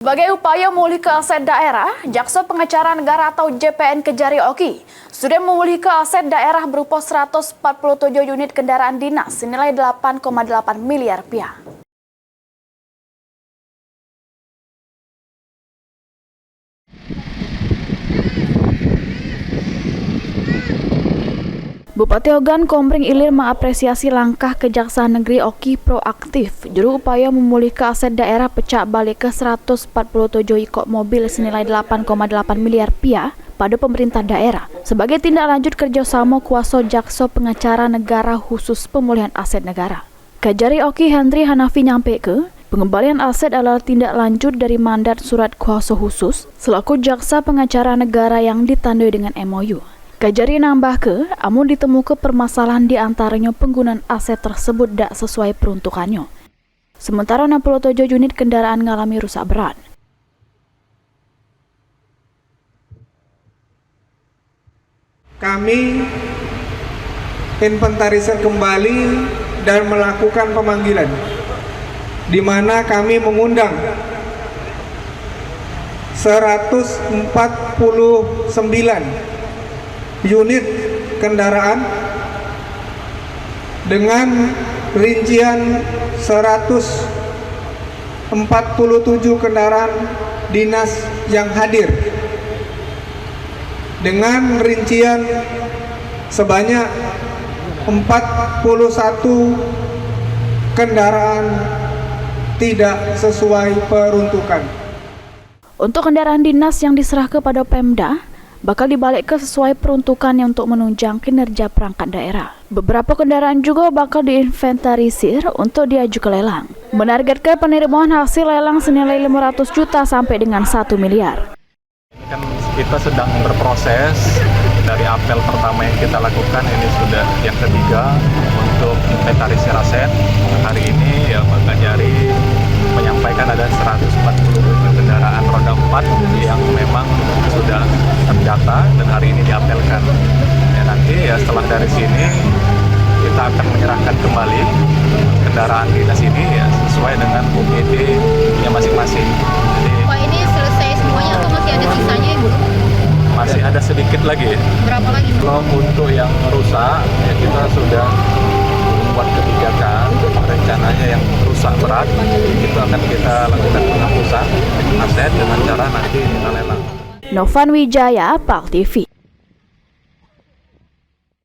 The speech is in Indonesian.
Sebagai upaya memulihkan aset daerah, Jaksa Pengacara Negara atau JPN Kejari Oki sudah memulihkan aset daerah berupa 147 unit kendaraan dinas senilai 8,8 miliar rupiah. Bupati Ogan Komering Ilir mengapresiasi langkah Kejaksaan Negeri Oki proaktif juru upaya memulihkan aset daerah pecah balik ke 147 ikok mobil senilai 8,8 miliar rupiah pada pemerintah daerah sebagai tindak lanjut kerjasama kuasa Jaksa Pengacara Negara khusus pemulihan aset negara. Kejari Oki Hendri Hanafi nyampaikan, pengembalian aset adalah tindak lanjut dari mandat surat kuasa khusus selaku Jaksa Pengacara Negara yang ditandai dengan MOU. Kejari nambah ke, amun ditemukan permasalahan di antaranya penggunaan aset tersebut tidak sesuai peruntukannya. Sementara 67 unit kendaraan mengalami rusak berat. Kami inventarisir kembali dan melakukan pemanggilan, di mana kami mengundang 149 unit kendaraan dengan rincian 147 kendaraan dinas yang hadir dengan rincian sebanyak 41 kendaraan tidak sesuai peruntukan. Untuk kendaraan dinas yang diserah kepada Pemda, bakal dibalik ke sesuai peruntukannya untuk menunjang kinerja perangkat daerah. Beberapa kendaraan juga bakal diinventarisir untuk diaju ke lelang. Menargetkan penerimaan hasil lelang senilai 500 juta sampai dengan 1 miliar. Kan kita sedang berproses dari apel pertama yang kita lakukan, ini sudah yang ketiga untuk inventarisir aset. Hari ini ya Pak Kejari menyampaikan ada 140 kendaraan roda 4 yang memang sudah terdata dan hari ini diapelkan. Ya, nanti ya setelah dari sini kita akan menyerahkan kembali kendaraan dinas ini ya sesuai dengan UPD-nya masing-masing. Jadi, Pak, ini selesai semuanya atau masih ada sisanya Ibu? masih ada sedikit lagi. Berapa lagi? Kalau untuk yang rusak ya kita sudah membuat kebijakan, rencananya yang rusak berat itu akan kita lakukan penghapusan aset dengan cara nanti kita lelang. Novan Wijaya, PAL TV.